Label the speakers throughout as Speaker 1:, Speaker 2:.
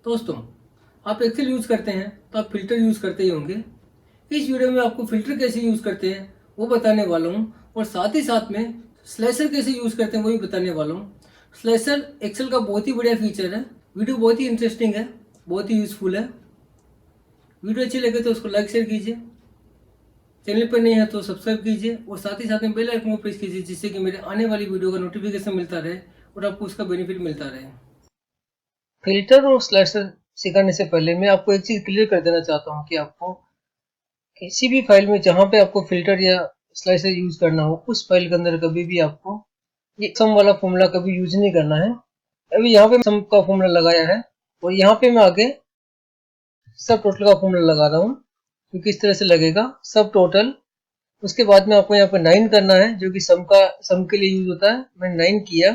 Speaker 1: दोस्तों, आप Excel use करते हैं तो आप फिल्टर यूज़ करते ही होंगे। इस वीडियो में आपको फिल्टर कैसे यूज़ करते हैं वो बताने वाला हूँ और साथ ही साथ में स्लाइसर कैसे यूज़ करते हैं वो भी बताने वाला हूँ। स्लाइसर एक्सेल का बहुत ही बढ़िया फीचर है। वीडियो बहुत ही इंटरेस्टिंग है, बहुत ही यूज़फुल है। वीडियो अच्छी लगे तो उसको लाइक शेयर कीजिए, चैनल पर नहीं है तो सब्सक्राइब कीजिए और साथ ही साथ में बेल आइकन को प्रेस कीजिए जिससे कि मेरे आने वाली वीडियो का नोटिफिकेशन मिलता रहे और आपको उसका बेनिफिट मिलता रहे। फिल्टर और स्लाइसर सिखाने से पहले मैं आपको एक चीज़ क्लियर कर देना चाहता हूँ कि आपको किसी भी फाइल में जहाँ पे आपको फिल्टर या स्लाइसर यूज करना हो उस फाइल के अंदर कभी भी आपको ये सम वाला फॉर्मूला कभी यूज नहीं करना है। अभी यहाँ पे सम का फॉर्मूला लगाया है और यहाँ पे मैं आगे सब टोटल का फॉर्मूला लगा रहा हूँ, तो किस तरह से लगेगा सब टोटल। उसके बाद में आपको यहाँ पे 9 करना है जो कि सम के लिए यूज होता है। मैंने 9 किया,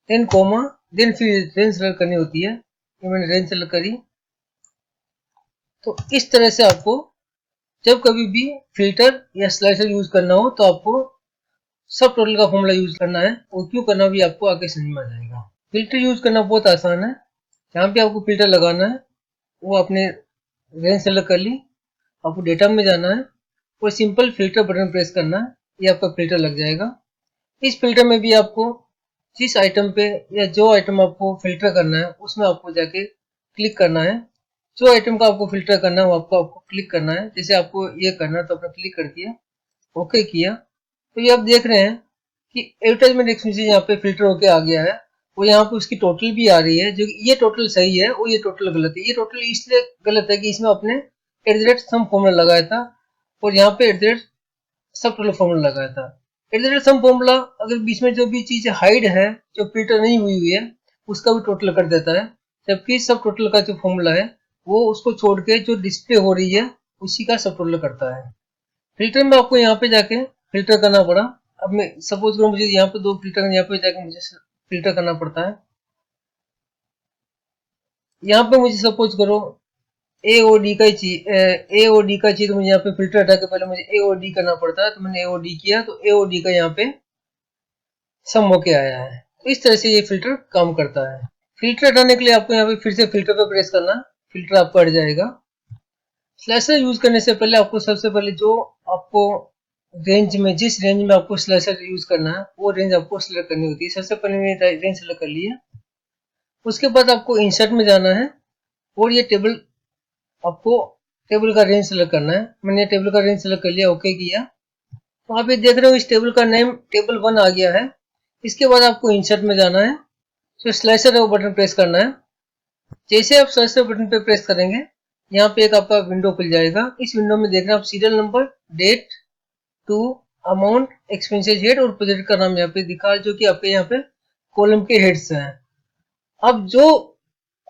Speaker 1: देन कोमा, देन फिर रेंज सेलेक्ट करनी होती है, तो मैंने रेंज सेलेक्ट करी। तो इस तरह से आपको जब कभी भी फिल्टर या स्लाइसर यूज करना हो तो आपको सब टोटल का फॉर्मूला यूज करना है और क्यों करना भी आपको आगे समझ में आ जाएगा। फिल्टर यूज करना बहुत आसान है। जहाँ पे आपको फिल्टर लगाना है वो आपने रेंज सेलेक्ट कर ली, आपको डेटा में जाना है और सिंपल फिल्टर बटन प्रेस करना है, ये आपका फिल्टर लग जाएगा। इस फिल्टर में भी आपको जिस आइटम पे या जो आइटम आपको फिल्टर करना है उसमें आपको जाके क्लिक करना है। जो आइटम का आपको फिल्टर करना है वो आपको क्लिक करना है। जैसे आपको ये करना है तो आपने क्लिक कर दिया, ओके किया, तो ये आप देख रहे हैं कि एडवर्टाइजमेंट एक्सपेंसेस यहाँ पे फिल्टर होके आ गया है और यहाँ पे उसकी टोटल भी आ रही है। जो ये टोटल सही है और ये टोटल गलत है। ये टोटल इसलिए गलत है कि इसमें आपने @ सम फॉर्मूला लगाया था और यहाँ पे @ सब टोटल फॉर्मूला लगाया था। @ सम फॉर्मूला अगर बीच में जो भी चीज हाइड है जो फिल्टर नहीं हुई है उसका भी टोटल कर देता है, जबकि सब टोटल का जो फॉर्मूला है वो उसको छोड़ के जो डिस्प्ले हो रही है उसी का सब टोटल करता है। फिल्टर में आपको यहाँ पे जाके फिल्टर करना पड़ा। अब मैं सपोज करूँ मुझे यहाँ पे 2 फिल्टर यहाँ पे जाके मुझे फिल्टर करना पड़ता है। यहाँ पे मुझे सपोज करो ए और डी का चाहिए, ए और डी का चाहिए, तो मुझे यहाँ पे फिल्टर हटा के पहले मुझे ए और डी करना पड़ता है। तो मैंने ए और डी किया तो ए और डी का यहाँ पे सम होके आया है। तो इस तरह से ये फिल्टर काम करता है। फिल्टर हटाने के लिए आपको यहाँ पे फिर से फिल्टर पे प्रेस करना, फिल्टर आपका हट जाएगा। स्लाइसर यूज करने से पहले आपको सबसे पहले जो आपको रेंज में जिस रेंज में आपको स्लाइसर यूज करना है वो रेंज आपको सिलेक्ट करनी होती है। सबसे पहले मैंने रेंज सिलेक्ट कर लिया। उसके बाद आपको इंसर्ट में जाना है और ये टेबल आपको टेबल का रेंज सेलेक्ट करना है। मैंने टेबल का रेंज सेलेक्ट कर लिया, ओके किया। तो आप ये देख रहे हो इस टेबल का नेम टेबल 1 आ गया है। इसके बाद आपको इंसर्ट में जाना है, तो स्लाइसर है वो बटन प्रेस करना है। जैसे आप स्लाइसर बटन पे प्रेस करेंगे यहाँ पे एक आपका विंडो खुल जाएगा। इस विंडो में देखना आप serial number, date, to, amount, expenses head और प्रोजेक्ट का नाम यहाँ पे दिखा जो कि आपके यहाँ पे कॉलम के हेड्स हैं। अब जो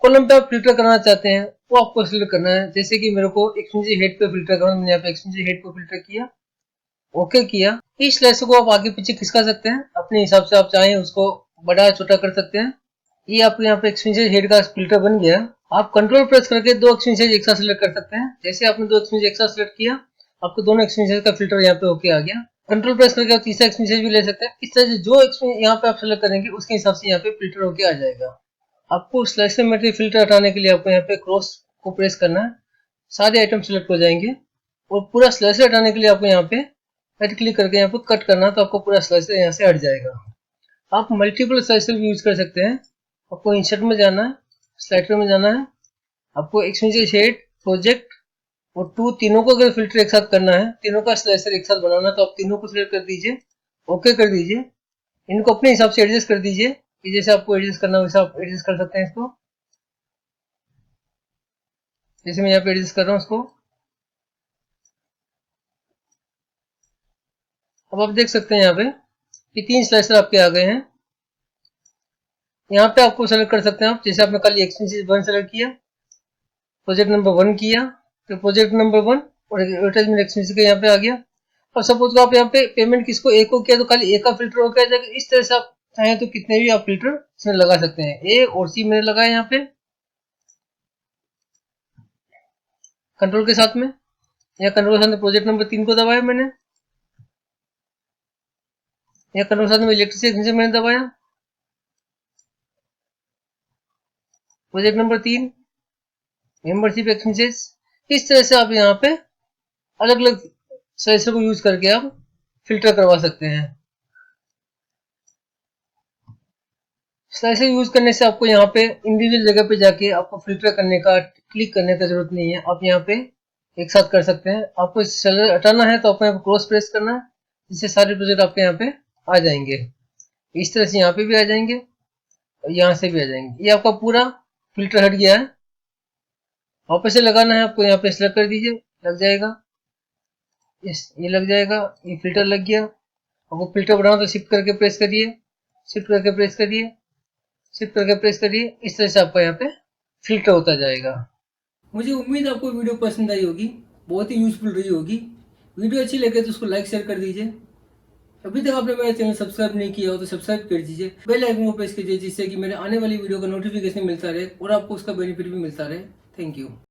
Speaker 1: कॉलम पे आप फिल्टर करना चाहते हैं वो आपको सिलेक्ट करना है। जैसे कि मेरे को एक्सपेंसेस हेड पे फिल्टर करना, मैंने यहाँ पे एक्सपेंसेस हेड को फिल्टर किया, ओके किया। इस स्लाइसर को आप आगे पीछे खिसका सकते हैं अपने हिसाब से, आप चाहें उसको बड़ा छोटा कर सकते हैं। ये आपको यहाँ पे एक्सपेंसेस हेड का फिल्टर बन गया। आप कंट्रोल प्रेस करके 2 एक्सपेंसेस एक साथ सिलेक्ट कर सकते हैं। जैसे आपने 2 एक्सपेंसेस एक साथ सिलेक्ट किया आपको दोनों एक्सपेंसेस का फिल्टर यहाँ पे होके आ गया। कंट्रोल प्रेस करके आप तीसरा एक्सपेंसेस भी ले सकते हैं। इस तरह से जो एक्सपेंसेस यहाँ पे आप सिलेक्ट करेंगे उसके हिसाब से यहाँ पे फिल्टर होके आ जाएगा। आपको स्लाइसर मटेरियल फिल्टर हटाने के लिए आपको यहाँ पे क्रॉस को प्रेस करना है, सारे आइटम सिलेक्ट हो जाएंगे। और पूरा स्लाइसर हटाने के लिए आपको यहाँ पे राइट क्लिक करके यहाँ पे कट करना, तो आपको पूरा स्लाइसर यहाँ से हट जाएगा। आप मल्टीपल स्लाइसर भी यूज कर सकते हैं। आपको इंसर्ट में जाना है, स्लाइडर में जाना है, आपको एक्सपेंसेस हेड, प्रोजेक्ट और टू तीनों को अगर फिल्टर एक साथ करना है, तीनों का स्लाइसर एक साथ बनाना, तो आप तीनों को सिलेक्ट कर दीजिए, ओके कर दीजिए। इनको अपने हिसाब से एडजस्ट कर दीजिए कि जैसे आपको एडजस्ट करना वैसा आप एडजस्ट कर सकते हैं इसको। जैसे मैं यहाँ पे एडजस्ट कर रहा हूँ इसको। अब आप देख सकते हैं यहाँ पे कि 3 स्लाइसर आपके आ गए हैं। यहाँ पे आपको सेलेक्ट कर सकते हैं आप, जैसे आपने कल एक्सपेंसेस 1 सेलेक्ट किया, प्रोजेक्ट नंबर 1 किया, तो प्रोजेक्ट नंबर 1 और एडवर्टाइजमेंट एक्सपेंसेस का यहाँ पे आ गया। और सपोज को आप यहाँ पे पेमेंट किसको ए को किया तो खाली ए का फिल्टर हो गया। इस तरह से आप चाहें तो कितने भी आप फिल्टर इसमें लगा सकते हैं। ए और सी मैंने लगाया यहाँ पे कंट्रोल के साथ में, या कंट्रोल के साथ में प्रोजेक्ट नंबर 3 को दबाया मैंने, या कंट्रोल के साथ में इलेक्ट्रिसिटी मैंने दबाया। Project number 3, membership exchanges. इस तरह से आप यहाँ पे अलग अलग स्लाइसर को यूज करके आप फिल्टर करवा सकते हैं। स्लाइसर यूज करने से आपको यहाँ पे इंडिविजुअल जगह पे जाके आपको फिल्टर करने का, क्लिक करने का जरूरत नहीं है। आप यहाँ पे एक साथ कर सकते हैं। आपको सेलर हटाना है तो आपको यहाँ पे क्रॉस प्रेस करना है, जिससे सारे प्रोजेक्ट आपके यहाँ पे आ जाएंगे। इस तरह से यहाँ पे भी आ जाएंगे और यहाँ से भी आ जाएंगे। ये आपका पूरा फिल्टर हट गया है। वापस से लगाना है आपको, यहाँ पे सेलेक्ट कर दीजिए, लग जाएगा। ये लग जाएगा, ये फिल्टर लग गया। आपको फिल्टर बनाओ तो शिफ्ट करके प्रेस करिए, शिफ्ट करके प्रेस करिए, शिफ्ट करके प्रेस करिए। इस तरह से आपका यहाँ पे फिल्टर होता जाएगा। मुझे उम्मीद आपको वीडियो पसंद आई होगी, बहुत ही यूजफुल रही होगी। वीडियो अच्छी लगे तो उसको लाइक शेयर कर दीजिए। अभी तक आपने मेरा चैनल सब्सक्राइब नहीं किया हो तो सब्सक्राइब कर दीजिए, बेल आइकन को प्रेस कीजिए, जिससे कि मेरे आने वाली वीडियो का नोटिफिकेशन मिलता रहे और आपको उसका बेनिफिट भी मिलता रहे। Thank you.